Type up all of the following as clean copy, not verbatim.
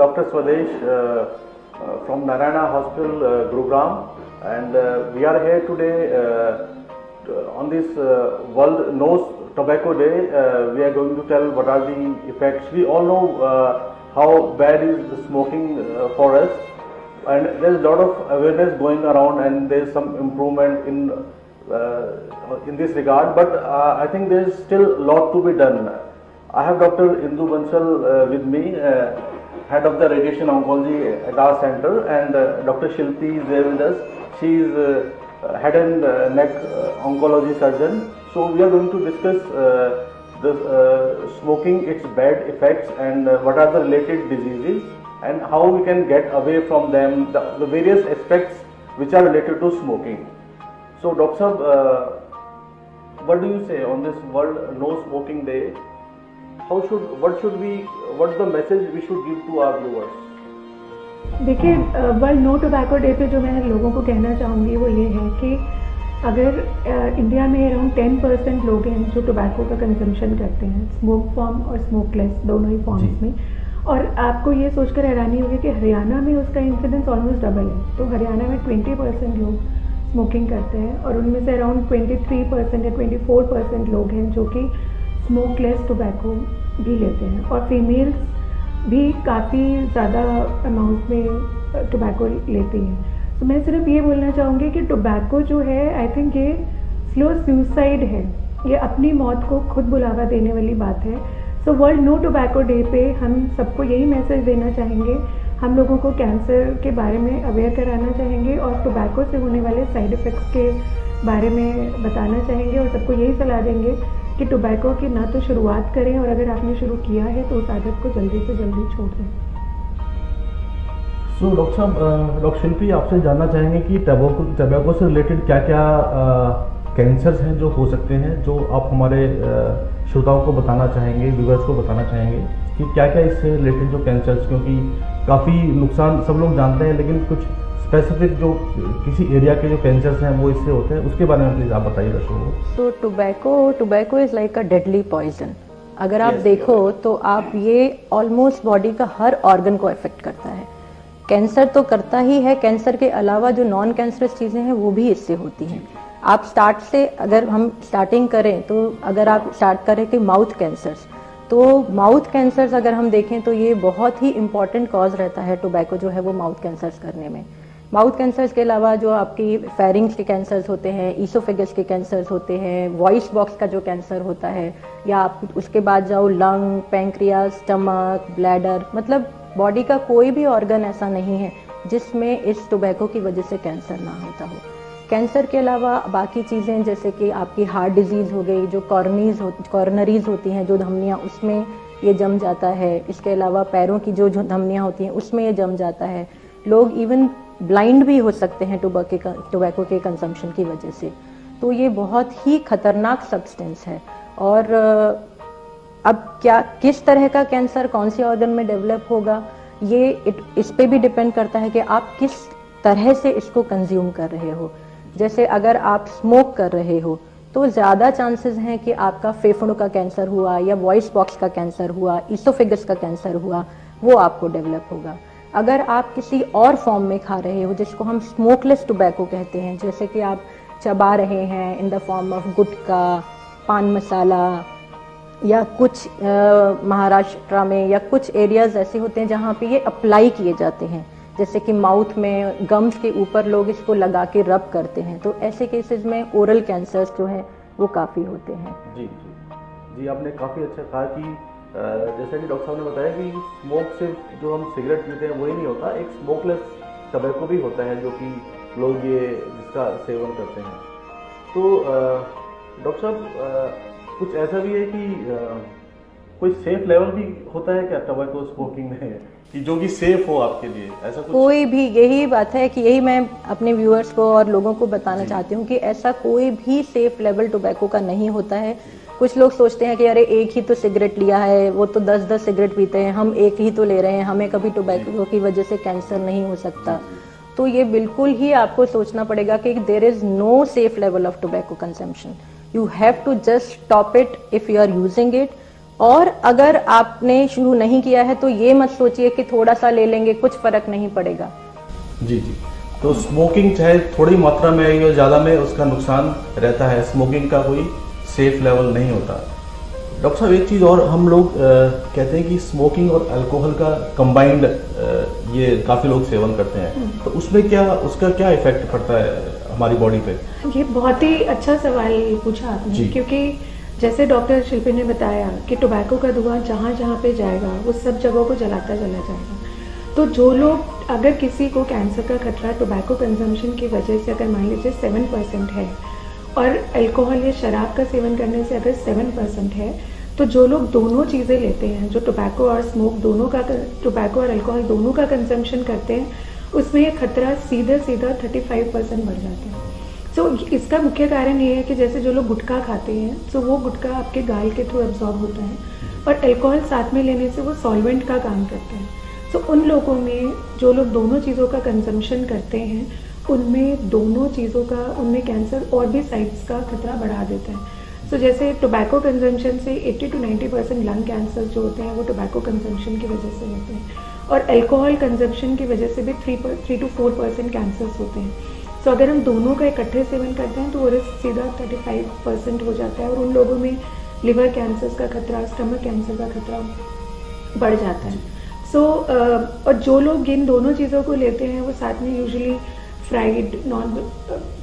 Dr. Swadesh from Narayana Hospital, Gurugram, and we are here today on this World No Tobacco Day. We are going to tell what are the effects. We all know how bad is smoking for us, and there is a lot of awareness going around, and there is some improvement in this regard. But I think there is still a lot to be done. I have Dr. Indu Bansal with me, head of the radiation oncology at our center, and Dr. Shilpi is there with us. She is head and neck oncology surgeon. So we are going to discuss the smoking, its bad effects, and what are the related diseases, and how we can get away from them, the various aspects which are related to smoking. So Dr. Sahab, what do you say on this World No Smoking Day? What's the message we should give to our viewers? देखिए, world no tobacco day पे जो मैं लोगों को कहना चाहूँगी वो ये है कि अगर इंडिया में अराउंड 10% लोग हैं जो टोबैको का कंजम्पशन करते हैं, स्मोक फॉर्म और स्मोकलेस दोनों ही फॉर्म्स में, और आपको ये सोचकर हैरानी होगी कि हरियाणा में उसका इंसिडेंस ऑलमोस्ट डबल है। तो हरियाणा में 20% लोग स्मोकिंग करते हैं और उनमें से अराउंड 23% या 24% लोग हैं जो कि स्मोकलेस टोबैको भी लेते हैं, और फीमेल्स भी काफ़ी ज़्यादा अमाउंट में टोबैको लेती हैं। तो मैं सिर्फ ये बोलना चाहूँगी कि टोबैको जो है, आई थिंक ये स्लो सुसाइड है, ये अपनी मौत को खुद बुलावा देने वाली बात है। So world no tobacco day पे हम सबको यही मैसेज देना चाहेंगे, हम लोगों को कैंसर के बारे में अवेयर कराना चाहेंगे और टोबैको से होने वाले साइड इफ़ेक्ट्स के बारे में बताना चाहेंगे, और सबको यही सलाह देंगे कि टोबैको की ना तो शुरुआत करें, और अगर आपने शुरू किया है तो उस आदत को जल्दी से जल्दी छोड़ दें। सो डॉक्टर साहब, डॉक्टर शिल्पी आपसे जानना चाहेंगे कि टोबैको से रिलेटेड क्या क्या कैंसर्स हैं जो हो सकते हैं, जो आप हमारे श्रोताओं को बताना चाहेंगे, व्यूअर्स को बताना चाहेंगे कि क्या क्या इससे रिलेटेड जो कैंसर्स, क्योंकि काफ़ी नुकसान सब लोग जानते हैं लेकिन कुछ स्पेसिफिक जो किसी एरिया के जो कैंसर्स हैं वो इससे होते हैं, उसके बारे में प्लीज़ आप बताइए दर्शकों को। तो tobacco is like a deadly poison. अगर आप देखो तो आप ये ऑलमोस्ट बॉडी का हर ऑर्गन को अफेक्ट करता है। कैंसर तो करता ही है, कैंसर के अलावा जो नॉन कैंसरस चीज़ें हैं वो भी इससे होती हैं। आप अगर हम स्टार्टिंग करें तो अगर आप स्टार्ट करें कि माउथ कैंसर्स, तो माउथ कैंसर्स अगर हम देखें तो ये बहुत ही इंपॉर्टेंट कॉज रहता है टोबैको जो है वो माउथ कैंसर्स करने में। माउथ कैंसर्स के अलावा जो आपकी फेरिंग्स के कैंसर्स होते हैं, ईसोफेगस के कैंसर्स होते हैं, वॉइस बॉक्स का जो कैंसर होता है, या आप उसके बाद जाओ लंग, पैंक्रियाज, स्टमक, ब्लैडर, मतलब बॉडी का कोई भी ऑर्गन ऐसा नहीं है जिसमें इस टोबैको की वजह से कैंसर ना होता हो। कैंसर के अलावा बाकी चीज़ें जैसे कि आपकी हार्ट डिजीज़ हो गई, जो कॉर्नरीज होती हैं, जो धमनियाँ, उसमें ये जम जाता है। इसके अलावा पैरों की जो धमनियाँ होती हैं उसमें ये जम जाता है। लोग इवन ब्लाइंड भी हो सकते हैं टोबैको के कंजम्पशन की वजह से। तो ये बहुत ही खतरनाक सब्सटेंस है। और अब किस तरह का कैंसर कौन से ऑर्गन में डेवलप होगा, इस पे भी डिपेंड करता है कि आप किस तरह से इसको कंज्यूम कर रहे हो। जैसे अगर आप स्मोक कर रहे हो तो ज़्यादा चांसेस हैं कि आपका फेफड़ों का कैंसर हुआ, या वॉइस बॉक्स का कैंसर हुआ, ईसोफेगस का कैंसर हुआ, वो आपको डेवलप होगा। अगर आप किसी और फॉर्म में खा रहे हो, जिसको हम स्मोकलेस टोबैको कहते हैं, जैसे कि आप चबा रहे हैं इन द फॉर्म ऑफ गुटखा, पान मसाला, या कुछ महाराष्ट्र में या कुछ एरियाज ऐसे होते हैं जहाँ पे ये अप्लाई किए जाते हैं, जैसे कि माउथ में गम्स के ऊपर लोग इसको लगा के रब करते हैं, तो ऐसे केसेस में ओरल कैंसर्स जो हैं वो काफ़ी होते हैं। जी जी जी, आपने काफ़ी अच्छा कहा कि जैसा कि डॉक्टर साहब ने बताया कि स्मोक से जो हम सिगरेट पीते हैं वही नहीं होता, एक स्मोकलेस टबैको भी होता है जो कि लोग जिसका सेवन करते हैं। तो डॉक्टर साहब, कुछ ऐसा भी है कि कोई सेफ लेवल भी होता है क्या टबैको स्मोकिंग में, कि जो कि सेफ हो आपके लिए, ऐसा कुछ? कोई भी, यही बात है कि यही मैं अपने व्यूअर्स को और लोगों को बताना चाहती हूँ कि ऐसा कोई भी सेफ लेवल टोबैको का नहीं होता है। कुछ लोग सोचते हैं कि अरे एक ही तो सिगरेट लिया है, वो तो 10-10 सिगरेट पीते हैं, हम एक ही तो ले रहे हैं, हमें कभी टोबैको की वजह से कैंसर नहीं हो सकता। तो ये बिल्कुल ही आपको सोचना पड़ेगा कि there is no safe level of tobacco consumption. You have to just stop it if you are using it. और अगर आपने शुरू नहीं किया है तो ये मत सोचिए कि थोड़ा सा ले लेंगे कुछ फर्क नहीं पड़ेगा। जी जी, तो स्मोकिंग चाहे थोड़ी मात्रा में या ज़्यादा में उसका नुकसान रहता है, स्मोकिंग का कोई सेफ लेवल नहीं होता। डॉक्टर साहब, एक चीज़ और, हम लोग कहते हैं कि स्मोकिंग और अल्कोहल का कंबाइंड ये काफ़ी लोग सेवन करते हैं, तो उसमें उसका क्या इफेक्ट पड़ता है हमारी बॉडी पे? ये बहुत ही अच्छा सवाल पूछा आपने, क्योंकि जैसे डॉक्टर शिल्पी ने बताया कि टोबैको का धुआं जहाँ जहाँ पे जाएगा वो सब जगहों को जलाता चला जाएगा। तो जो लोग, अगर किसी को कैंसर का खतरा टोबैको कंजम्पशन की वजह से अगर मान लीजिए 7% है और अल्कोहल या शराब का सेवन करने से अगर 7% है, तो जो लोग दोनों चीज़ें लेते हैं, जो टोबैको और स्मोक दोनों का, टोबैको और अल्कोहल दोनों का कंजम्पशन करते हैं, उसमें ये खतरा सीधा 35% बढ़ जाता है। तो इसका मुख्य कारण ये है कि जैसे जो लोग गुटखा खाते हैं, तो वो गुटखा आपके गाल के थ्रू एब्जॉर्ब होता है, और अल्कोहल साथ में लेने से वो सॉल्वेंट का काम करता है। तो उन लोगों में, जो लोग दोनों चीज़ों का कंजम्पशन करते हैं, उनमें दोनों चीज़ों का, उनमें कैंसर और भी साइट्स का खतरा बढ़ा देता है। तो जैसे टोबैको कंजम्पशन से 80 to 90% लंग कैंसर जो होते हैं वो टोबैको कंजम्पशन की वजह से होते हैं, और अल्कोहल कंजम्पशन की वजह से भी 3 to 4% कैंसर्स होते हैं। तो अगर हम दोनों का इकट्ठे सेवन करते हैं तो वो रिस्क सीधा 35% हो जाता है, और उन लोगों में लिवर कैंसर का खतरा, स्टमक कैंसर का खतरा बढ़ जाता है। और जो लोग इन दोनों चीज़ों को लेते हैं वो साथ में यूजुअली नॉन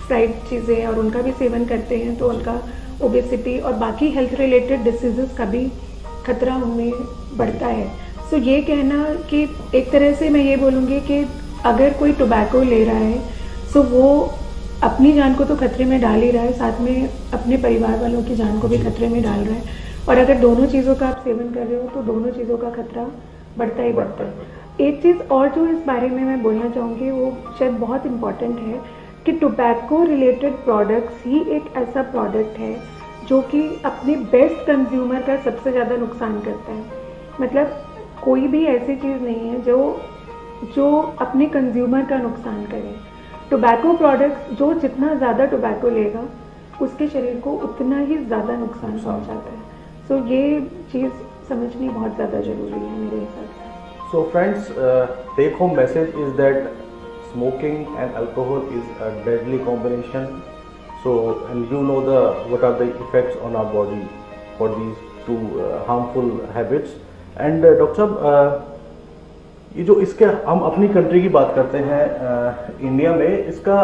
फ्राइड चीज़ें और उनका भी सेवन करते हैं, तो उनका ओबेसिटी और बाकी हेल्थ रिलेटेड डिसीजेस का भी खतरा उनमें बढ़ता है। सो ये कहना कि एक तरह से मैं ये बोलूँगी कि अगर कोई टोबैको ले रहा है, सो वो अपनी जान को तो खतरे में डाल ही रहा है, साथ में अपने परिवार वालों की जान को भी खतरे में डाल रहा है। और अगर दोनों चीज़ों का आप सेवन कर रहे हो तो दोनों चीज़ों का खतरा बढ़ता ही बढ़ता है। एक चीज़ और जो इस बारे में मैं बोलना चाहूँगी, वो शायद बहुत इम्पॉर्टेंट है कि टोबैको रिलेटेड प्रोडक्ट्स ही एक ऐसा प्रोडक्ट है जो कि अपने बेस्ट कंज्यूमर का सबसे ज़्यादा नुकसान करता है। मतलब कोई भी ऐसी चीज़ नहीं है जो अपने कंज्यूमर का नुकसान करे। टोबैको प्रोडक्ट्स, जो जितना ज़्यादा टोबैको लेगा उसके शरीर को उतना ही ज़्यादा नुकसान पहुंचाता है। सो ये चीज़ समझनी बहुत ज़्यादा ज़रूरी है मेरे हिसाब से। So friends, take home message is that smoking and alcohol is a deadly combination. So, and you know what are the effects on our body for these two harmful habits. And doctor साहब, ये जो इसके हम अपनी country की बात करते हैं, इंडिया में इसका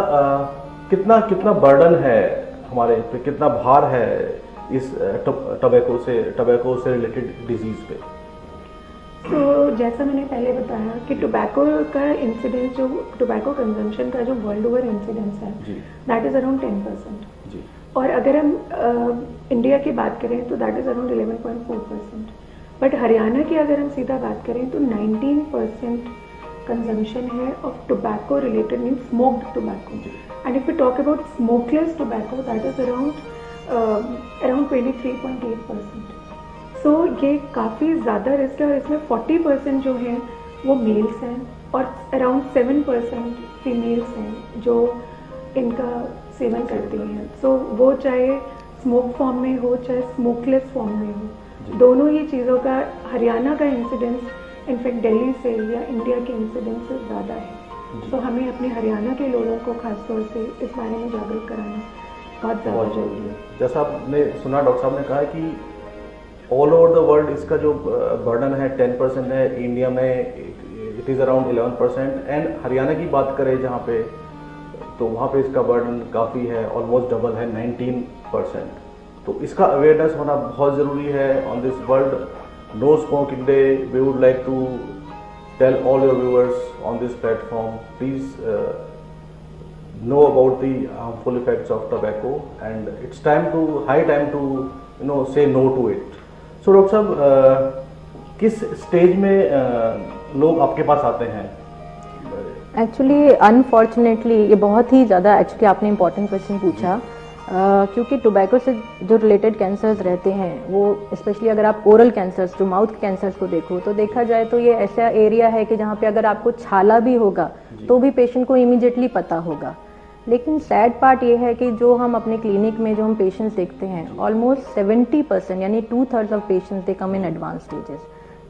कितना बर्डन है हमारे पे, कितना भार है इस टोबैको से रिलेटेड डिजीज पे? तो जैसा मैंने पहले बताया कि टोबैको का इंसिडेंस, जो टोबैको कंजम्पशन का जो वर्ल्ड ओवर इंसिडेंस है, दैट इज़ अराउंड 10%। और अगर हम इंडिया की बात करें तो that is around 11.4%। But Haryana की अगर हम सीधा बात करें तो 19% कंजम्पशन है of tobacco related, mean smoked tobacco. And if we talk about smokeless tobacco, that is around 23.8%। So ये काफ़ी ज़्यादा रिस्क है, और इसमें 40% जो हैं वो मेल्स हैं और अराउंड 7% फीमेल्स हैं जो इनका सेवन करती हैं। सो वो चाहे स्मोक फॉर्म में हो चाहे स्मोकलेस फॉर्म में हो, दोनों ही चीज़ों का हरियाणा का इंसिडेंस इनफैक्ट दिल्ली से या इंडिया के इंसिडेंस से ज़्यादा है। तो हमें अपने हरियाणा के लोगों को खासतौर से इस बारे में जागरूक कराना बहुत ज़्यादा जरूरी है। जैसा आपने सुना, डॉक्टर साहब ने कहा कि ऑल ओवर द वर्ल्ड इसका जो बर्डन है 10% है, इंडिया में it is around 11%। And Haryana की बात करें जहाँ पे, तो वहाँ पे इसका बर्डन काफ़ी है, ऑलमोस्ट डबल है, 19%। तो इसका अवेयरनेस होना बहुत ज़रूरी है on this world no smoking day. We would like to tell all your viewers on this platform, please know about the harmful effects of tobacco, and it's high time to say no to it. So doctor साहब, किस stage में लोग आपके पास आते हैं? Actually unfortunately ये बहुत ही ज़्यादा एक्चुअली आपने इम्पोर्टेंट क्वेश्चन पूछा, क्योंकि टोबैको से जो रिलेटेड कैंसर्स रहते हैं वो स्पेशली अगर आप ओरल कैंसर्स, जो माउथ कैंसर्स को देखो तो देखा जाए तो ये ऐसा एरिया है कि जहाँ पे अगर आपको छाला भी होगा तो भी पेशेंट को इमीडिएटली पता होगा। लेकिन सैड पार्ट ये है कि जो हम अपने क्लिनिक में जो हम पेशेंट्स देखते हैं, ऑलमोस्ट 70% यानी 2/3 of patients they come in advance stages,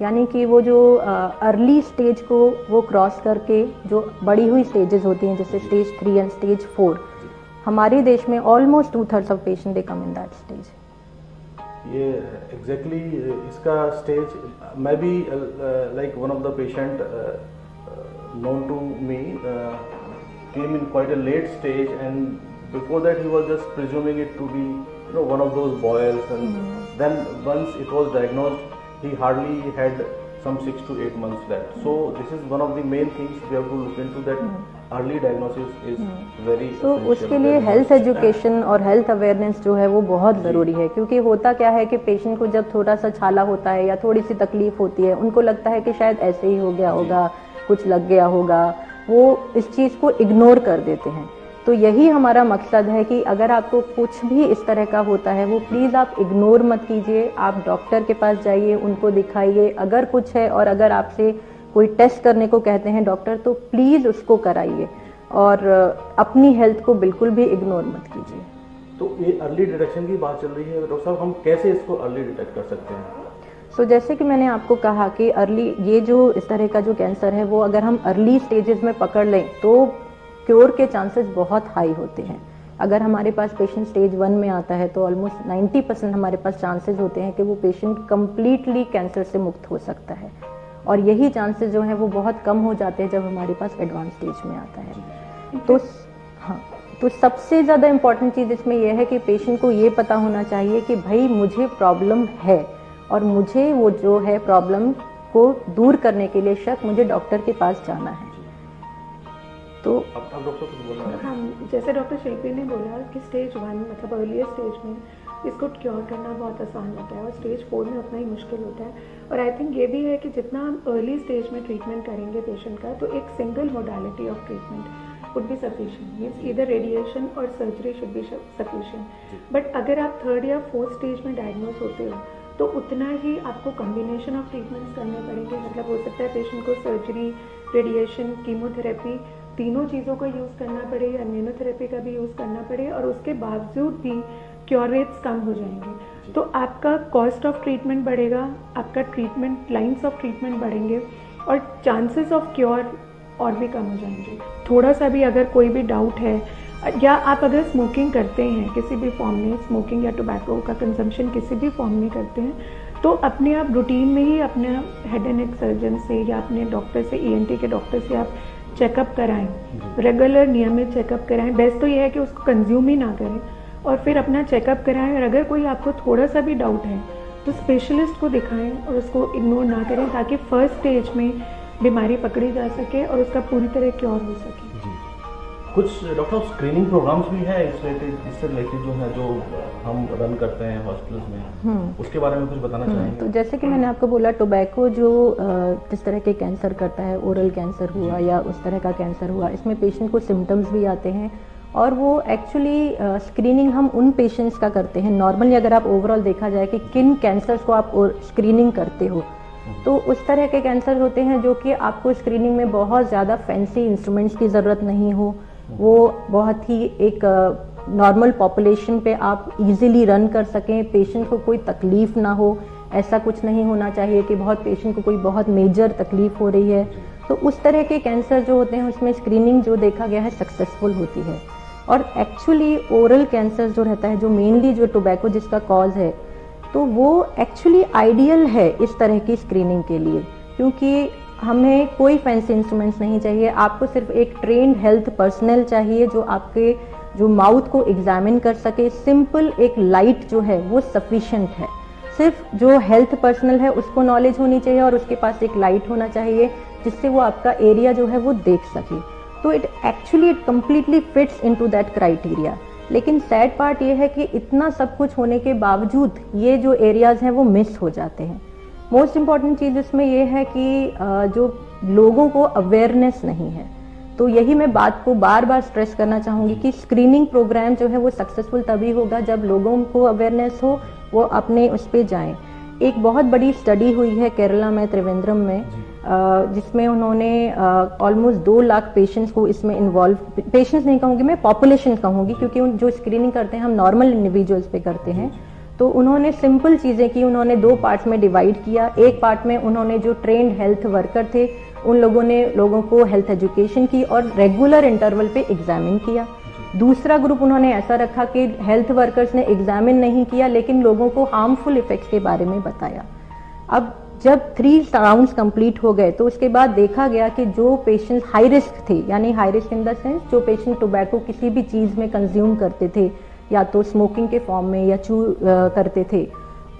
यानी कि वो जो अर्ली स्टेज को वो क्रॉस करके जो बढ़ी हुई स्टेजेस होती हैं जैसे स्टेज 3 एंड स्टेज 4, हमारे देश में almost 2/3 of patient they come in that stage. ये एग्जैक्टली इसका स्टेज, मैं भी like one of the patient known to me came in quite a late stage, and before that he was just presuming it to be one of those boils, and then once it was diagnosed he hardly had some 6 to 8 months left. So this is one of the main things we have to look into, that early diagnosis is very तो उसके लिए health education और health awareness जो है वो बहुत ज़रूरी है, क्योंकि होता क्या है कि पेशेंट को जब थोड़ा सा छाला होता है या थोड़ी सी तकलीफ होती है, उनको लगता है कि शायद ऐसे ही हो गया होगा, कुछ लग गया होगा, वो इस चीज़ को इग्नोर कर देते हैं। तो यही हमारा मकसद है कि अगर आपको कुछ भी इस तरह का होता है वो प्लीज़ आप इग्नोर मत कीजिए, आप डॉक्टर के पास जाइए, उनको दिखाइए। अगर कुछ है और अगर आपसे कोई टेस्ट करने को कहते हैं डॉक्टर, तो प्लीज़ उसको कराइए और अपनी हेल्थ को बिल्कुल भी इग्नोर मत कीजिए। तो ये अर्ली डिटेक्शन की बात चल रही है डॉक्टर साहब, हम कैसे इसको अर्ली डिटेक्ट कर सकते हैं? जैसे कि मैंने आपको कहा कि अर्ली ये जो इस तरह का जो कैंसर है वो अगर हम अर्ली स्टेजेस में पकड़ लें तो क्योर के चांसेस बहुत हाई होते हैं। अगर हमारे पास पेशेंट स्टेज 1 में आता है तो ऑलमोस्ट 90% हमारे पास चांसेस होते हैं कि वो पेशेंट कम्प्लीटली कैंसर से मुक्त हो सकता है, और यही चांसेस जो हैं वो बहुत कम हो जाते हैं जब हमारे पास एडवांस स्टेज में आता है। तो हाँ, तो सबसे ज़्यादा इम्पॉर्टेंट चीज़ इसमें यह है कि पेशेंट को ये पता होना चाहिए कि भाई मुझे प्रॉब्लम है और मुझे वो जो है प्रॉब्लम को दूर करने के लिए शक मुझे डॉक्टर के पास जाना है। तो अब डॉक्टर कुछ बोलना है? हाँ, जैसे डॉक्टर शिल्पी ने बोला कि स्टेज 1 मतलब अर्लियर स्टेज में इसको क्योर करना बहुत आसान होता है और स्टेज 4 में उतना ही मुश्किल होता है। और आई थिंक ये भी है कि जितना हम अर्ली स्टेज में ट्रीटमेंट करेंगे पेशेंट का, तो एक single modality of treatment would be sufficient, means either radiation और surgery should be sufficient. But अगर आप 3rd या 4th स्टेज में डायग्नोज होते हो तो उतना ही आपको कॉम्बिनेशन ऑफ ट्रीटमेंट्स करने पड़ेंगे। मतलब हो सकता है पेशेंट को सर्जरी, रेडिएशन, कीमोथेरेपी तीनों चीज़ों का यूज़ करना पड़े, इम्यूनोथेरेपी का भी यूज़ करना पड़े, और उसके बावजूद भी क्योर रेट्स कम हो जाएंगे। तो आपका कॉस्ट ऑफ ट्रीटमेंट बढ़ेगा, आपका ट्रीटमेंट लाइन्स ऑफ ट्रीटमेंट बढ़ेंगे और चांसेस ऑफ क्योर और भी कम हो जाएंगे। थोड़ा सा भी अगर कोई भी डाउट है, या आप अगर स्मोकिंग करते हैं किसी भी फॉर्म में, स्मोकिंग या टोबैको का कंजम्पशन किसी भी फॉर्म में करते हैं, तो अपने आप रूटीन में ही अपने हेड एंड नेक सर्जन से या अपने डॉक्टर से, ENT के डॉक्टर से आप चेकअप कराएं, रेगुलर नियमित चेकअप कराएं। बेस्ट तो ये है कि उसको कंज्यूम ही ना करें और फिर अपना चेकअप कराएं। और अगर कोई आपको थोड़ा सा भी डाउट है तो स्पेशलिस्ट को दिखाएं और उसको इग्नोर ना करें, ताकि फर्स्ट स्टेज में बीमारी पकड़ी जा सके और उसका पूरी तरह क्योर हो सके। कुछ डॉक्टर स्क्रीनिंग प्रोग्राम्स भी है इससे रिलेटेड जो है, जो हम रन करते हैं हॉस्पिटल्स में, उसके बारे में कुछ बताना चाहेंगे? तो जैसे कि मैंने आपको बोला, टोबैको जो जिस तरह के कैंसर करता है, ओरल कैंसर हुआ या उस तरह का कैंसर हुआ, इसमें पेशेंट को सिम्टम्स भी आते हैं और वो एक्चुअली स्क्रीनिंग हम उन पेशेंट्स का करते हैं। नॉर्मली अगर आप ओवरऑल देखा जाए कि किन कैंसर्स को आप स्क्रीनिंग करते हो, तो उस तरह के कैंसर होते हैं जो कि आपको स्क्रीनिंग में बहुत ज़्यादा फैंसी इंस्ट्रूमेंट्स की ज़रूरत नहीं हो, वो बहुत ही एक नॉर्मल पॉपुलेशन पे आप इजीली रन कर सकें, पेशेंट को कोई तकलीफ ना हो। ऐसा कुछ नहीं होना चाहिए कि बहुत पेशेंट को कोई बहुत मेजर तकलीफ हो रही है। तो उस तरह के कैंसर जो होते हैं उसमें स्क्रीनिंग जो देखा गया है सक्सेसफुल होती है। और एक्चुअली ओरल कैंसर जो रहता है, जो मेनली जो टोबैको जिसका कॉज है, तो वो एक्चुअली आइडियल है इस तरह की स्क्रीनिंग के लिए, क्योंकि हमें कोई फैंसी इंस्ट्रूमेंट्स नहीं चाहिए। आपको सिर्फ एक ट्रेन्ड हेल्थ पर्सनल चाहिए जो आपके जो माउथ को एग्जामिन कर सके। सिंपल एक लाइट जो है वो सफिशिएंट है। सिर्फ जो हेल्थ पर्सनल है उसको नॉलेज होनी चाहिए और उसके पास एक लाइट होना चाहिए जिससे वो आपका एरिया जो है वो देख सके। तो it completely fits into that criteria. लेकिन सैड पार्ट ये है कि इतना सब कुछ होने के बावजूद ये जो एरियाज हैं वो मिस हो जाते हैं। मोस्ट इम्पॉर्टेंट चीज़ इसमें ये है कि जो लोगों को अवेयरनेस नहीं है। तो यही मैं बात को बार बार स्ट्रेस करना चाहूँगी कि स्क्रीनिंग प्रोग्राम जो है वो सक्सेसफुल तभी होगा जब लोगों को अवेयरनेस हो, वो अपने उस पर जाएं। एक बहुत बड़ी स्टडी हुई है केरला में, त्रिवेंद्रम में, जिसमें उन्होंने ऑलमोस्ट 2 लाख पेशेंट्स को इसमें इन्वॉल्व, पेशेंट्स नहीं कहूँगी मैं, पॉपुलेशन कहूँगी, क्योंकि जो स्क्रीनिंग करते हैं हम नॉर्मल इंडिविजुअल्स पे करते हैं। तो उन्होंने सिंपल चीज़ें की, उन्होंने 2 पार्ट्स में डिवाइड किया। एक पार्ट में उन्होंने जो ट्रेंड हेल्थ वर्कर थे उन लोगों ने लोगों को हेल्थ एजुकेशन की और रेगुलर इंटरवल पे एग्जामिन किया। दूसरा ग्रुप उन्होंने ऐसा रखा कि हेल्थ वर्कर्स ने एग्जामिन नहीं किया लेकिन लोगों को हार्मफुल इफेक्ट्स के बारे में बताया। अब जब 3 राउंड्स कंप्लीट हो गए तो उसके बाद देखा गया कि जो पेशेंट्स हाई रिस्क थे, यानी high risk in the sense जो पेशेंट टोबैको किसी भी चीज़ में कंज्यूम करते थे या तो स्मोकिंग के फॉर्म में या चू करते थे,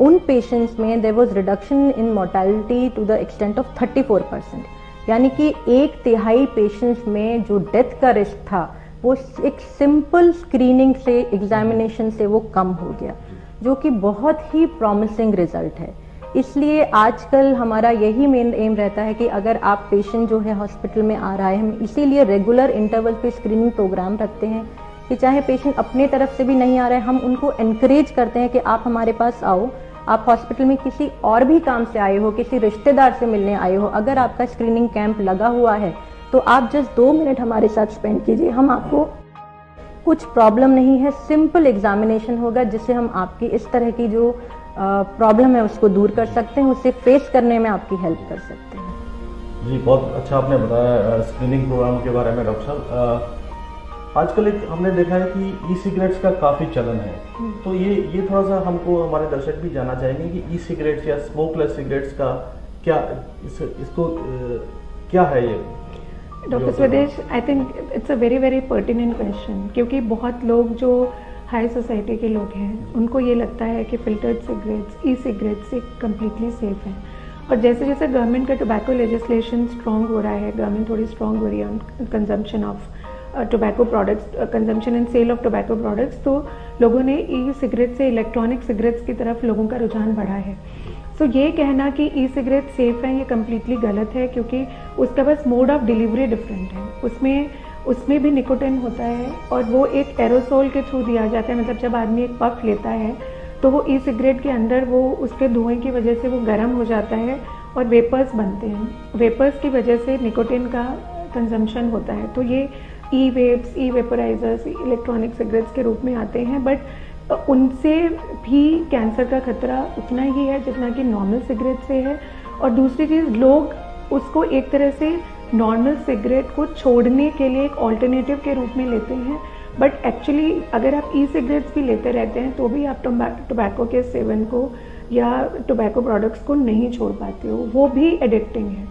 उन पेशेंट्स में there was reduction in mortality to the extent of 34%, यानी कि 1/3 पेशेंट्स में जो डेथ का रिस्क था वो एक सिंपल स्क्रीनिंग से, एग्जामिनेशन से वो कम हो गया, जो कि बहुत ही प्रॉमिसिंग रिजल्ट है। इसलिए आजकल हमारा यही मेन एम रहता है कि अगर आप पेशेंट जो है हॉस्पिटल में आ रहा है, हम इसीलिए रेगुलर इंटरवल पे स्क्रीनिंग प्रोग्राम रखते हैं कि चाहे पेशेंट अपने तरफ से भी नहीं आ रहा है, हम उनको एनकरेज करते हैं कि आप हमारे पास आओ, आप हॉस्पिटल में किसी और भी काम से आए हो, किसी रिश्तेदार से मिलने आए हो, अगर आपका स्क्रीनिंग कैंप लगा हुआ है तो आप जस्ट 2 मिनट हमारे साथ स्पेंड कीजिए, हम आपको, कुछ प्रॉब्लम नहीं है, सिंपल एग्जामिनेशन होगा जिससे हम आपकी इस तरह की जो प्रॉब्लम है उसको दूर कर सकते हैं, उससे फेस करने में आपकी हेल्प कर सकते हैं। जी, बहुत अच्छा आपने बताया स्क्रीनिंग प्रोग्राम के बारे में डॉक्टर साहब। आजकल एक हमने देखा है कि ई सिगरेट्स का काफ़ी चलन है, तो ये थोड़ा सा हमको हमारे दर्शक भी जानना चाहेंगे कि ई सिगरेट्स या स्मोकलेस सिगरेट्स का क्या इसको क्या है ये? डॉक्टर स्वदेश, I think it's a very very pertinent question, क्योंकि बहुत लोग जो हाई सोसाइटी के लोग हैं उनको ये लगता है कि फिल्टर्ड सिगरेट्स, ई सिगरेट्स से कम्प्लीटली सेफ है। और जैसे जैसे गवर्नमेंट का टोबैको लेजिस्लेशन स्ट्रॉन्ग हो रहा है, गवर्नमेंट थोड़ी स्ट्रॉन्ग हो रही है on consumption of tobacco products, consumption and sale of tobacco products, तो लोगों ने ई सिगरेट से इलेक्ट्रॉनिक सिगरेट्स की तरफ लोगों का रुझान बढ़ा है। सो ये कहना कि ई सिगरेट सेफ है ये कम्प्लीटली गलत है, क्योंकि उसका बस मोड ऑफ डिलीवरी डिफरेंट है। उसमें भी निकोटिन होता है और वो एक एरोसोल के थ्रू दिया जाता है, मतलब जब आदमी एक पफ लेता है तो वो ई सिगरेट के अंदर वो उसके धुएं की वजह से वो गर्म हो जाता है और वेपर्स बनते हैं, वेपर्स की वजह से निकोटिन का कंजम्पशन होता है। तो ये ई वेप्स, ई वेपराइजर्स इलेक्ट्रॉनिक सिगरेट्स के रूप में आते हैं, बट उनसे भी कैंसर का खतरा उतना ही है जितना कि नॉर्मल सिगरेट से है। और दूसरी चीज़, लोग उसको एक तरह से नॉर्मल सिगरेट को छोड़ने के लिए एक ऑल्टरनेटिव के रूप में लेते हैं, बट एक्चुअली अगर आप ई सिगरेट्स भी लेते रहते हैं तो भी आप टोबैको के सेवन को या टोबैको प्रोडक्ट्स को नहीं छोड़ पाते हो, वो भी एडिक्टिंग है।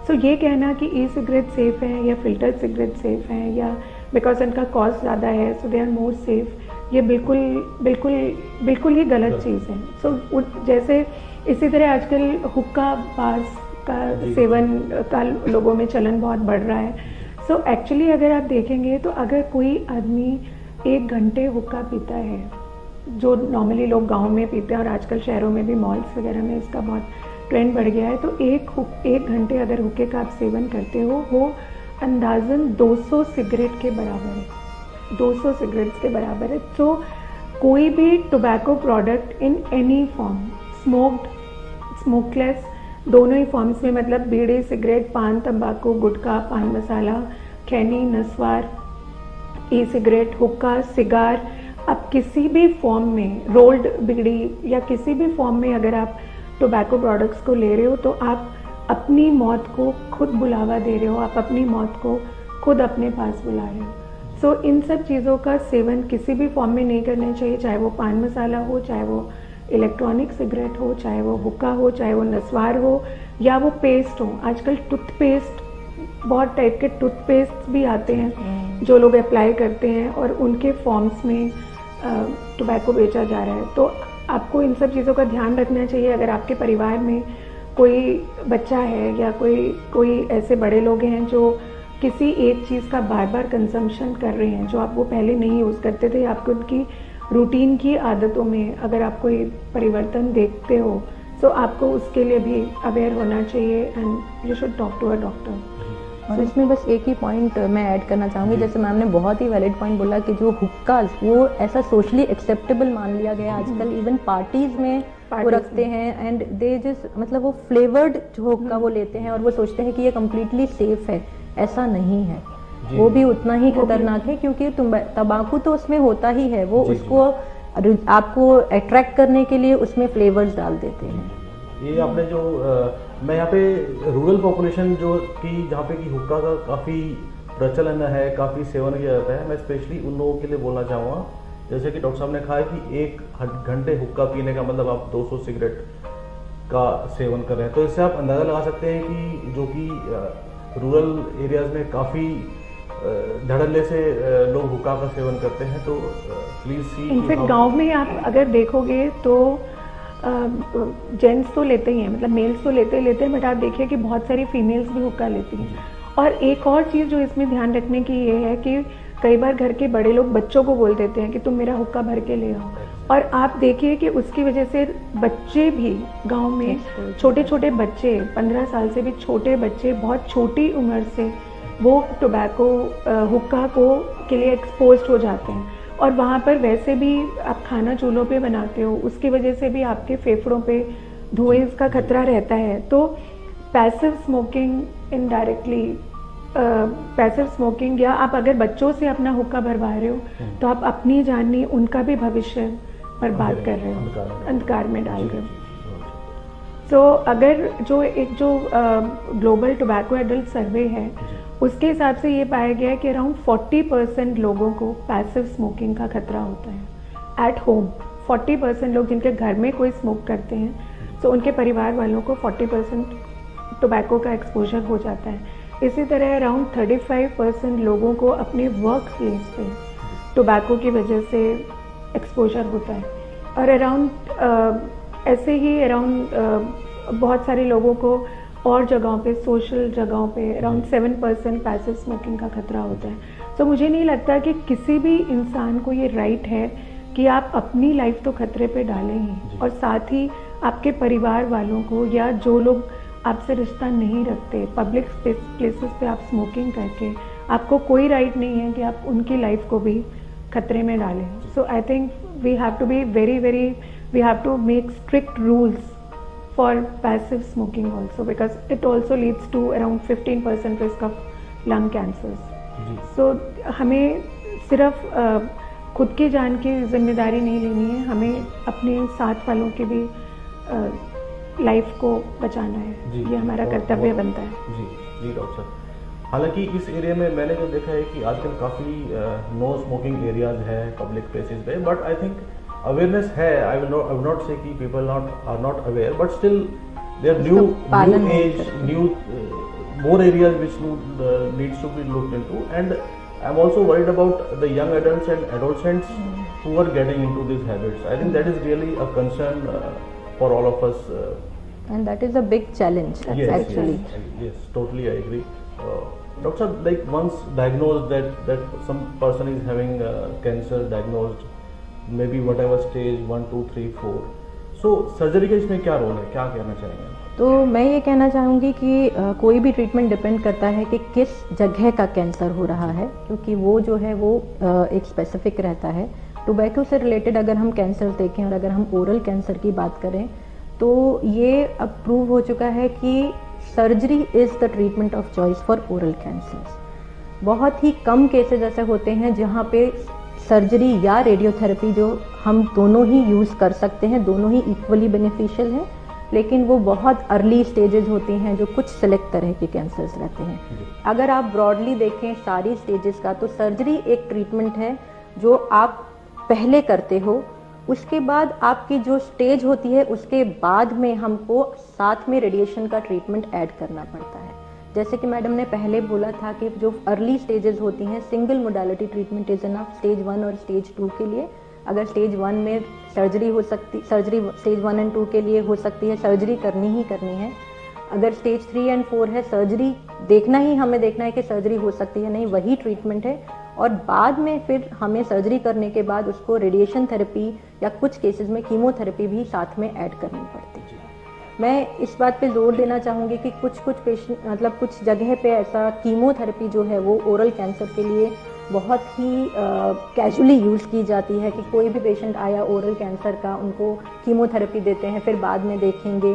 सो ये कहना कि ई सिगरेट सेफ़ है या फिल्टर्ड सिगरेट सेफ़ है या बिकॉज इनका कॉस्ट ज़्यादा है सो दे आर मोर सेफ़, ये बिल्कुल ही गलत चीज़ है। सो जैसे इसी तरह आजकल हुक्का बार्स का सेवन का लोगों में चलन बहुत बढ़ रहा है। सो एक्चुअली अगर आप देखेंगे तो अगर कोई आदमी 1 घंटे हुक्का पीता है, जो नॉर्मली लोग गांव में पीते हैं और आजकल शहरों में भी मॉल्स वगैरह में इसका बहुत ट्रेंड बढ़ गया है, तो 1 घंटे अगर हुक्के का आप सेवन करते हो वो अंदाज़न 200 सिगरेट के बराबर है, 200 सिगरेट्स के बराबर है। तो कोई भी tobacco product in any form, smoked, smokeless, दोनों ही फॉर्म्स में, मतलब बीड़ी, सिगरेट, पान, तंबाकू, गुटखा, पान मसाला, खैनी, नस्वार, ई सिगरेट, हुक्का, सिगार, अब किसी भी फॉर्म में, रोल्ड बीड़ी या किसी भी फॉर्म में अगर आप टोबैको प्रोडक्ट्स को ले रहे हो तो आप अपनी मौत को खुद बुलावा दे रहे हो, आप अपनी मौत को खुद अपने पास बुला रहे हो। सो इन सब चीज़ों का सेवन किसी भी फॉर्म में नहीं करना चाहिए, चाहे वो पान मसाला हो, चाहे वो इलेक्ट्रॉनिक सिगरेट हो, चाहे वो हुक्का हो, चाहे वो नस्वार हो या वो पेस्ट हो। आजकल टूथपेस्ट, बहुत टाइप के टूथपेस्ट भी आते हैं जो लोग अप्लाई करते हैं और उनके फॉर्म्स में टोबैको बेचा जा रहा है। तो आपको इन सब चीज़ों का ध्यान रखना चाहिए। अगर आपके परिवार में कोई बच्चा है या कोई ऐसे बड़े लोग हैं जो किसी एक चीज़ का बार बार कंजम्पशन कर रहे हैं जो आप वो पहले नहीं यूज़ करते थे, आपको उनकी रूटीन की आदतों में अगर आप कोई परिवर्तन देखते हो तो आपको उसके लिए भी अवेयर होना चाहिए and you should talk to a doctor. और इसमें बस एक ही पॉइंट मैं ऐड करना चाहूँगी, जैसे मैम ने बहुत ही वैलिड पॉइंट बोला कि जो हुक्काज वो ऐसा सोशली एक्सेप्टेबल मान लिया गया आजकल, इवन पार्टीज में वो रखते हैं एंड दे जस्ट मतलब वो फ्लेवर्ड जो हुक्का वो लेते हैं और वो सोचते हैं कि ये कम्प्लीटली सेफ है। ऐसा नहीं है, वो भी उतना ही खतरनाक है, क्योंकि तंबाकू तो उसमें होता ही है, वो उसको आपको अट्रैक्ट करने के लिए उसमें फ्लेवर्स डाल देते हैं। ये आपने जो मैं यहाँ पे रूरल पॉपुलेशन जो कि जहाँ पे कि हुक्का का काफ़ी प्रचलन है, काफ़ी सेवन किया जाता है, मैं स्पेशली उन लोगों के लिए बोलना चाहूँगा, जैसे कि डॉक्टर साहब ने कहा है कि 1 घंटे हुक्का पीने का मतलब आप 200 सिगरेट का सेवन कर रहे हैं, तो इससे आप अंदाज़ा लगा सकते हैं कि जो कि रूरल एरियाज में काफ़ी धड़ल्ले से लोग हुक्का का सेवन करते हैं। तो प्लीज सी इनफैक्ट गांव में आप अगर देखोगे तो जेंट्स तो लेते ही हैं, मतलब मेल्स तो लेते हैं, बट आप देखिए कि बहुत सारी फीमेल्स भी हुक्का लेती हैं। और एक और चीज़ जो इसमें ध्यान रखने की ये है कि कई बार घर के बड़े लोग बच्चों को बोल देते हैं कि तुम मेरा हुक्का भर के ले आओ, और आप देखिए कि उसकी वजह से बच्चे भी गांव में छोटे छोटे बच्चे 15 साल से भी छोटे बच्चे बहुत छोटी उम्र से वो टोबैको हुक्का के लिए एक्सपोज हो जाते हैं। और वहाँ पर वैसे भी आप खाना चूल्हों पे बनाते हो, उसकी वजह से भी आपके फेफड़ों पे धुएं का खतरा रहता है। तो passive smoking indirectly passive smoking, या आप अगर बच्चों से अपना हुक्का भरवा रहे हो तो आप अपनी जान नहीं उनका भी भविष्य बर्बाद कर रहे हो, अंधकार में डाल रहे हो। तो अगर जो ग्लोबल टोबैको एडल्ट सर्वे है उसके हिसाब से ये पाया गया है कि अराउंड 40% लोगों को पैसिव स्मोकिंग का खतरा होता है एट होम। 40% लोग जिनके घर में कोई स्मोक करते हैं, तो उनके परिवार वालों को 40% टोबैको का एक्सपोजर हो जाता है। इसी तरह अराउंड 35% लोगों को अपने वर्क प्लेस पे टोबैको की वजह से एक्सपोजर होता है। और अराउंड ऐसे ही अराउंड बहुत सारे लोगों को और जगहों पे, सोशल जगहों पे अराउंड 7% पैसिव स्मोकिंग का खतरा होता है। तो मुझे नहीं लगता कि किसी भी इंसान को ये राइट है कि आप अपनी लाइफ तो खतरे पे डालें ही, और साथ ही आपके परिवार वालों को या जो लोग आपसे रिश्ता नहीं रखते, पब्लिक प्लेसेस पे आप स्मोकिंग करके आपको कोई राइट नहीं है कि आप उनकी लाइफ को भी खतरे में डालें। So I think we have to be we have to make strict rules for passive smoking also, because it also leads to around 15% risk of lung cancers. So हमें सिर्फ खुद की जान की जिम्मेदारी नहीं लेनी है, हमें अपने साथ वालों की भी लाइफ को बचाना है। ये हमारा कर्तव्य बनता है। जी डॉक्टर। हालांकि इस एरिया में मैंने जो देखा है कि आजकल काफ़ी नो स्मोकिंग एरियाज है पब्लिक प्लेसेस पे, बट आई थिंक अवेयरनेस है। I will not say कि people are not aware, but still there are new age, more areas which needs to be looked into, and I'm also worried about the young adults and adolescents who are getting into these habits. I think that is really a concern for all of us. And that is a big challenge. Actually. Yes, totally I agree. Doctor, like once diagnosed that some person is having cancer diagnosed, maybe whatever stage 1, 2, 3, 4, so surgery का इसमें क्या role है, क्या कहना चाहेंगे? तो मैं ये कहना चाहूँगी कि कोई भी ट्रीटमेंट डिपेंड करता है कि किस जगह का कैंसर हो रहा है, क्योंकि वो जो है वो एक स्पेसिफिक रहता है। टोबैको से रिलेटेड अगर हम कैंसर देखें और अगर हम ओरल कैंसर की बात करें तो ये अब प्रूव हो चुका है कि surgery is the treatment of choice for oral cancers. बहुत ही कम केसेज ऐसे होते हैं जहाँ पे सर्जरी या रेडियोथेरेपी जो हम दोनों ही यूज़ कर सकते हैं, दोनों ही इक्वली बेनिफिशियल हैं, लेकिन वो बहुत अर्ली स्टेजेस होती हैं जो कुछ सेलेक्ट तरह के कैंसर्स रहते हैं। अगर आप ब्रॉडली देखें सारी स्टेजेस का, तो सर्जरी एक ट्रीटमेंट है जो आप पहले करते हो, उसके बाद आपकी जो स्टेज होती है उसके बाद में हमको साथ में रेडिएशन का ट्रीटमेंट ऐड करना पड़ता है। जैसे कि मैडम ने पहले बोला था कि जो अर्ली स्टेजेस होती हैं single modality treatment is enough stage 1 और स्टेज 2 के लिए। अगर स्टेज 1 में सर्जरी स्टेज 1 एंड 2 के लिए हो सकती है, सर्जरी करनी ही करनी है। अगर स्टेज 3 एंड 4 है, सर्जरी हमें देखना है कि सर्जरी हो सकती है नहीं, वही ट्रीटमेंट है। और बाद में फिर हमें सर्जरी करने के बाद उसको रेडिएशन थेरेपी या कुछ केसेस में कीमोथेरेपी भी साथ में ऐड करनी पड़ती है। मैं इस बात पे जोर देना चाहूँगी कि कुछ पेशेंट मतलब कुछ जगह पे ऐसा कीमोथेरेपी जो है वो ओरल कैंसर के लिए बहुत ही कैजुअली यूज़ की जाती है कि कोई भी पेशेंट आया ओरल कैंसर का, उनको कीमोथेरेपी देते हैं फिर बाद में देखेंगे,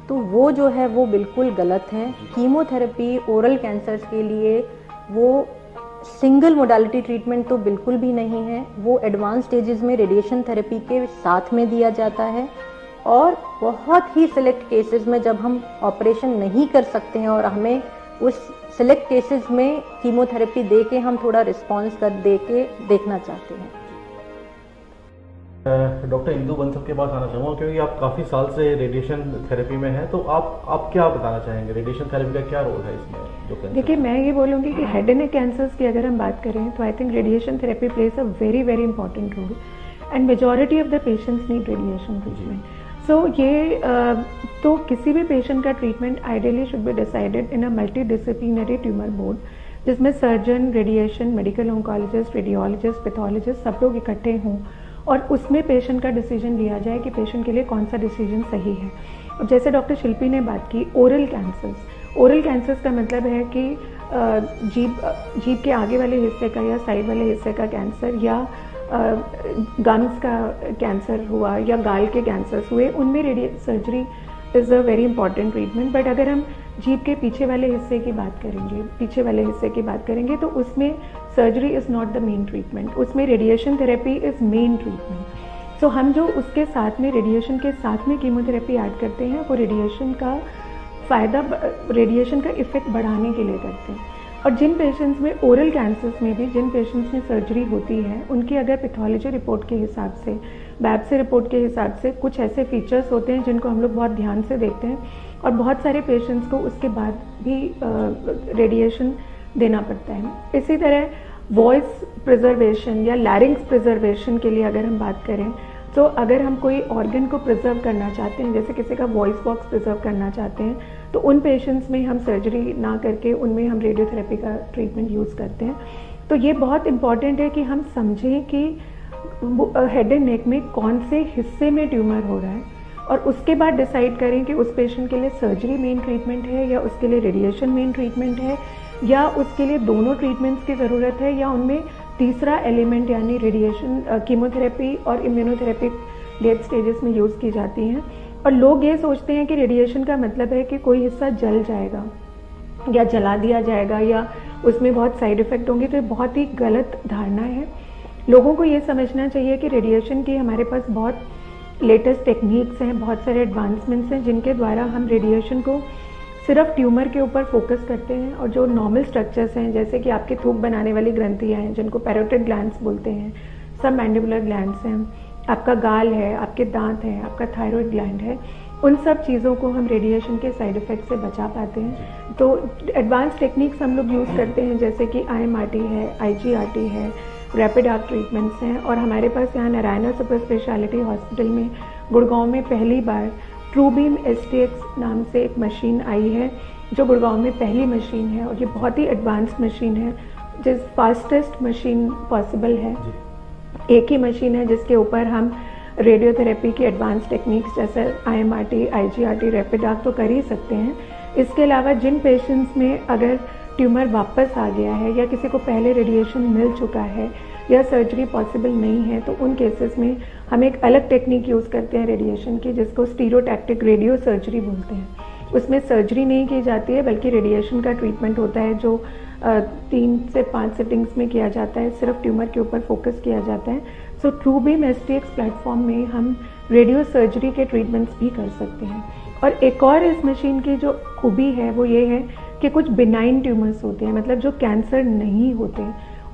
तो वो जो है वो बिल्कुल गलत है। कीमोथेरेपी ओरल कैंसर्स के लिए वो सिंगल मोडालिटी ट्रीटमेंट तो बिल्कुल भी नहीं है, वो एडवांस स्टेजेस में रेडिएशन थेरेपी के साथ में दिया जाता है और बहुत ही सिलेक्ट केसेस में जब हम ऑपरेशन नहीं कर सकते हैं और हमें उस सिलेक्ट केसेस में कीमोथेरेपी दे के हम थोड़ा रिस्पॉन्स कर दे के देखना चाहते हैं। डॉक्टर इंदु बंसल के पास आना चाहूँगा क्योंकि आप काफ़ी साल से रेडिएशन थेरेपी में हैं, तो आप क्या बताना चाहेंगे, रेडिएशन थेरेपी का क्या रोल है इसमें जो कैंसर? देखिए, मैं ये बोलूँगी कि हेड एंड नेक कैंसर्स की अगर हम बात करें तो I think radiation therapy plays a very very important role and majority of the patients need radiation treatment. So ये तो किसी भी पेशेंट का treatment ideally should be decided in a multi disciplinary tumour board, जिसमें surgeon, radiation, medical oncologist, radiologist, pathologist सब लोग इकट्ठे हों और उसमें पेशेंट का डिसीजन लिया जाए कि पेशेंट के लिए कौन सा डिसीजन सही है। अब जैसे डॉक्टर शिल्पी ने बात की ओरल कैंसर्स का मतलब है कि जीभ के आगे वाले हिस्से का या साइड वाले हिस्से का कैंसर या गम्स का कैंसर हुआ या गाल के कैंसर्स हुए, उनमें surgery is a very important treatment. But अगर हम जीभ के पीछे वाले हिस्से की बात करेंगे तो उसमें surgery is not the main treatment, उसमें radiation therapy is main treatment. So हम जो उसके साथ में रेडिएशन के साथ में कीमोथेरेपी ऐड करते हैं वो रेडिएशन का इफ़ेक्ट बढ़ाने के लिए करते हैं। और जिन पेशेंट्स में ओरल कैंसर्स में भी जिन पेशेंट्स में सर्जरी होती है उनकी अगर पैथोलॉजी रिपोर्ट के हिसाब से, बायोप्सी रिपोर्ट के हिसाब से कुछ ऐसे फीचर्स होते हैं जिनको हम लोग बहुत ध्यान से देखते हैं और बहुत सारे पेशेंट्स को उसके बाद भी रेडिएशन देना पड़ता है। इसी तरह वॉइस प्रिजर्वेशन या लैरिंग्स प्रिजर्वेशन के लिए अगर हम बात करें तो अगर हम कोई ऑर्गन को प्रिजर्व करना चाहते हैं, जैसे किसी का वॉइस बॉक्स प्रिजर्व करना चाहते हैं, तो उन पेशेंट्स में हम सर्जरी ना करके उनमें हम रेडियोथेरेपी का ट्रीटमेंट यूज़ करते हैं। तो ये बहुत इम्पॉर्टेंट है कि हम समझें कि हेड एंड नेक में कौन से हिस्से में ट्यूमर हो रहा है और उसके बाद डिसाइड करें कि उस पेशेंट के लिए सर्जरी मेन ट्रीटमेंट है या उसके लिए रेडिएशन मेन ट्रीटमेंट है या उसके लिए दोनों ट्रीटमेंट्स की ज़रूरत है या उनमें तीसरा एलिमेंट यानी रेडिएशन, कीमोथेरेपी और इम्यूनोथेरेपी लेट स्टेजेस में यूज़ की जाती हैं। और लोग ये सोचते हैं कि रेडिएशन का मतलब है कि कोई हिस्सा जल जाएगा या जला दिया जाएगा या उसमें बहुत साइड इफ़ेक्ट होंगे, तो ये बहुत ही गलत धारणा है। लोगों को ये समझना चाहिए कि रेडिएशन की हमारे पास बहुत लेटेस्ट टेक्निक्स हैं, बहुत सारे एडवांसमेंट्स हैं जिनके द्वारा हम रेडिएशन को सिर्फ ट्यूमर के ऊपर फोकस करते हैं और जो नॉर्मल स्ट्रक्चर्स हैं जैसे कि आपके थूक बनाने वाली ग्रंथियाँ हैं जिनको पैरोटिड ग्लैंड्स बोलते हैं, सब मैंडिबुलर ग्लैंड्स हैं, आपका गाल है, आपके दांत हैं, आपका थायराइड ग्लैंड है, उन सब चीज़ों को हम रेडिएशन के साइड इफ़ेक्ट से बचा पाते हैं। तो एडवांस टेक्निक्स हम लोग यूज़ करते हैं जैसे कि IMRT है, IGRT है, रैपिड आर्क ट्रीटमेंट्स हैं और हमारे पास यहाँ नारायणा सुपर स्पेशलिटी हॉस्पिटल में गुड़गांव में पहली बार ट्रूबीम STX नाम से एक मशीन आई है जो गुड़गांव में पहली मशीन है और ये बहुत ही एडवांस्ड मशीन है, जिस फास्टेस्ट मशीन पॉसिबल है। एक ही मशीन है जिसके ऊपर हम रेडियोथेरेपी की एडवांस टेक्निक्स जैसे IMRT, IGRT, रैपिड आर्क तो कर ही सकते हैं। इसके अलावा जिन पेशेंट्स में अगर ट्यूमर वापस आ गया है या किसी को पहले रेडिएशन मिल चुका है या सर्जरी पॉसिबल नहीं है तो उन केसेस में हम एक अलग टेक्निक यूज़ करते हैं रेडिएशन की जिसको स्टीरियोटैक्टिक रेडियो सर्जरी बोलते हैं। उसमें सर्जरी नहीं की जाती है बल्कि रेडिएशन का ट्रीटमेंट होता है जो 3 से 5 सिटिंग्स में किया जाता है, सिर्फ ट्यूमर के ऊपर फोकस किया जाता है। सो ट्रूबीम STX प्लेटफॉर्म में हम रेडियो सर्जरी के ट्रीटमेंट्स भी कर सकते हैं। और एक और इस मशीन की जो खूबी है वो ये है कि कुछ बिनाइन ट्यूमर्स होते हैं, मतलब जो कैंसर नहीं होते,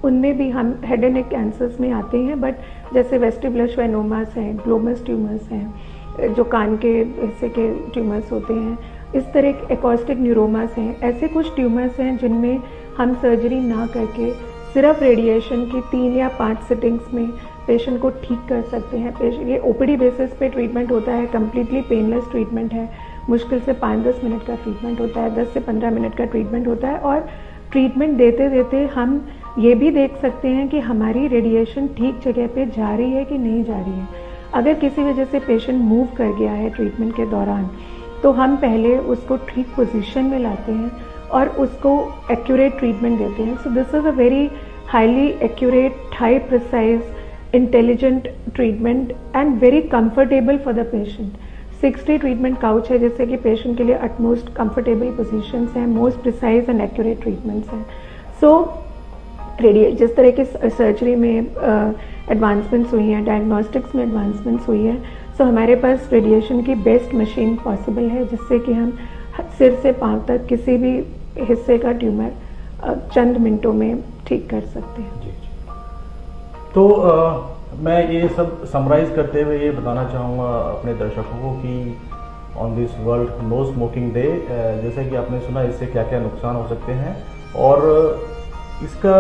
उनमें भी हम हेड एंड नेक कैंसर्स में आते हैं। बट जैसे वेस्टिबुलर श्वानोमास हैं, ग्लोमस ट्यूमर्स हैं, जो कान के हिस्से के ट्यूमर्स होते हैं, इस तरह एकॉस्टिक न्यूरोमास हैं, ऐसे कुछ ट्यूमर्स हैं जिनमें हम सर्जरी ना करके सिर्फ रेडिएशन की 3 या 5 सिटिंग्स में पेशेंट को ठीक कर सकते हैं। ये OPD बेसिस पे ट्रीटमेंट होता है, कम्प्लीटली पेनलेस ट्रीटमेंट है, मुश्किल से 5-10 मिनट का ट्रीटमेंट होता है, 10 से 15 मिनट का ट्रीटमेंट होता है। और ट्रीटमेंट देते देते हम ये भी देख सकते हैं कि हमारी रेडिएशन ठीक जगह पे जा रही है कि नहीं जा रही है। अगर किसी वजह से पेशेंट मूव कर गया है ट्रीटमेंट के दौरान तो हम पहले उसको ठीक पोजीशन में लाते हैं और उसको एक्यूरेट ट्रीटमेंट देते हैं. So this is a very highly accurate, high precise, intelligent treatment and very comfortable for the patient. 60 treatment couch है जिससे कि पेशेंट के लिए अटमोस्ट कंफर्टेबल पोजीशंस हैं, most precise and accurate treatments हैं. सो जिस तरह की सर्जरी में एडवांसमेंट्स हुई हैं, डायग्नोस्टिक्स में एडवांसमेंट्स हुई है, सो हमारे पास रेडिएशन की बेस्ट मशीन पॉसिबल है जिससे कि हम सिर से पांव तक किसी भी हिस्से का ट्यूमर चंद मिनटों में ठीक कर सकते हैं. जी. तो मैं ये सब समराइज करते हुए ये बताना चाहूँगा अपने दर्शकों को कि on this world no smoking day, जैसे कि आपने सुना इससे क्या क्या नुकसान हो सकते हैं और इसका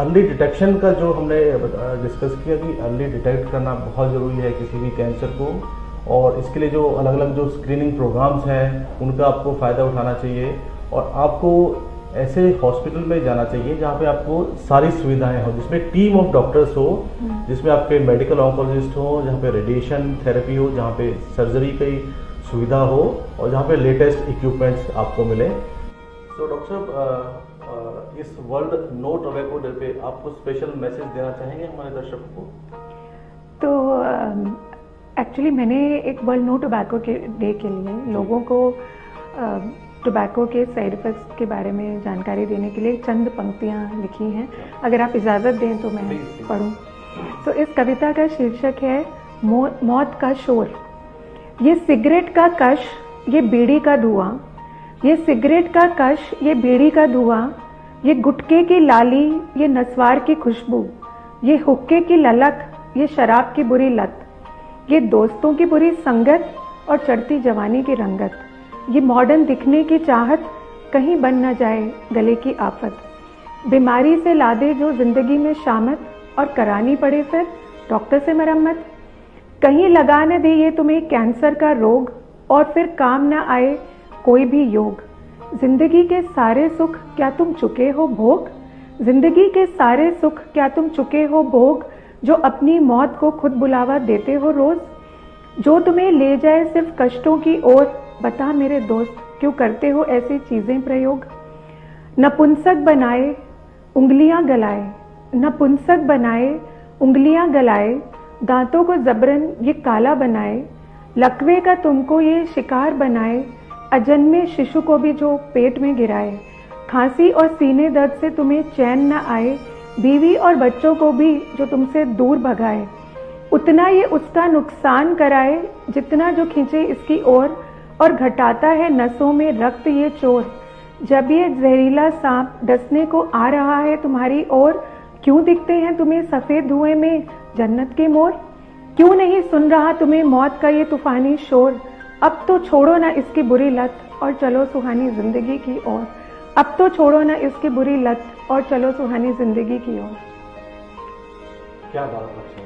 अर्ली डिटेक्शन का जो हमने डिस्कस किया कि अर्ली डिटेक्ट करना बहुत ज़रूरी है किसी भी कैंसर को, और इसके लिए जो अलग अलग जो स्क्रीनिंग प्रोग्राम्स हैं उनका आपको फ़ायदा उठाना चाहिए और आपको ऐसे हॉस्पिटल में जाना चाहिए जहाँ पे आपको सारी सुविधाएं हो, जिसमें टीम ऑफ डॉक्टर्स हो, जिसमें आपके मेडिकल ऑन्कोलॉजिस्ट हो, जहाँ पे रेडिएशन थेरेपी हो, जहाँ पे सर्जरी की सुविधा हो और जहाँ पे लेटेस्ट इक्विपमेंट्स आपको मिले. तो डॉक्टर साहब, इस वर्ल्ड नो टोबैको डे पे आपको स्पेशल मैसेज देना चाहेंगे हमारे दर्शकों को? तो एक्चुअली मैंने एक वर्ल्ड नो टोबैको के डे के लिए लोगों को टोबैको के साइड इफ़ेक्ट्स के बारे में जानकारी देने के लिए चंद पंक्तियाँ लिखी हैं. अगर आप इजाज़त दें तो मैं पढ़ूँ. तो इस कविता का शीर्षक है मौत का शोर. ये सिगरेट का कश, ये बीड़ी का धुआं, ये सिगरेट का कश, ये बीड़ी का धुआं, ये गुटके की लाली, ये नस्वार की खुशबू, ये हुक्के की ललक, ये शराब की बुरी लत, ये दोस्तों की बुरी संगत और चढ़ती जवानी की रंगत, ये मॉडर्न दिखने की चाहत, कहीं बन न जाए गले की आफत, बीमारी से लादे जो जिंदगी में शामत और करानी पड़े फिर डॉक्टर से मरम्मत, कहीं लगा न दे ये तुम्हें कैंसर का रोग और फिर काम न आए कोई भी योग. जिंदगी के सारे सुख क्या तुम चुके हो भोग, जिंदगी के सारे सुख क्या तुम चुके हो भोग, जो अपनी मौत को खुद बुलावा देते हो रोज, जो तुम्हें ले जाए सिर्फ कष्टों की ओर. बता मेरे दोस्त क्यों करते हो ऐसी चीजें प्रयोग. नपुंसक बनाए उंगलियां गलाए, नपुंसक बनाए उंगलियां गलाए, दांतों को जबरन ये काला बनाए, लकवे का तुमको ये शिकार बनाए, अजन्मे शिशु को भी जो पेट में गिराए, खांसी और सीने दर्द से तुम्हें चैन न आए, बीवी और बच्चों को भी जो तुमसे दूर भगाए, उतना ये उसका नुकसान कराए जितना जो खींचे इसकी ओर, और घटाता है नसों में रक्त ये चोर. जब ये जहरीला सांप डसने को आ रहा है तुम्हारी ओर, क्यों दिखते हैं तुम्हें सफेद धुएं में जन्नत के मोर, क्यों नहीं सुन रहा तुम्हें मौत का ये तूफानी शोर. अब तो छोड़ो ना इसकी बुरी लत और चलो सुहानी जिंदगी की ओर, अब तो छोड़ो ना इसकी बुरी लत और चलो सुहानी जिंदगी की ओर. क्या बात है.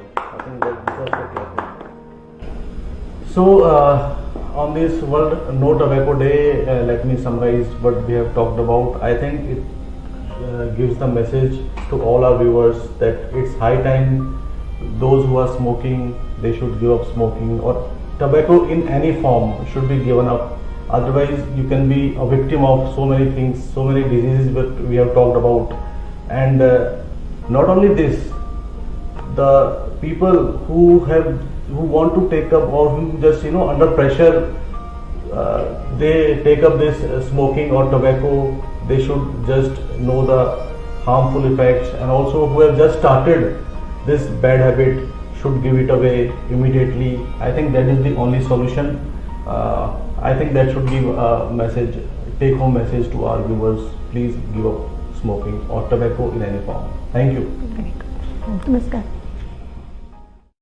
So on this World No Tobacco Day, let me summarize what we have talked about. I think it gives the message to all our viewers that it's high time those who are smoking, they should give up smoking, or tobacco in any form should be given up. Otherwise you can be a victim of so many things, so many diseases that we have talked about. And not only this, the people who want to take up, or who just under pressure they take up this smoking or tobacco, they should just know the harmful effects, and also who have just started this bad habit should give it away immediately. I think that is the only solution. I think that should give a message, take home message to our viewers. Please give up smoking or tobacco in any form. Thank you. नमस्कार.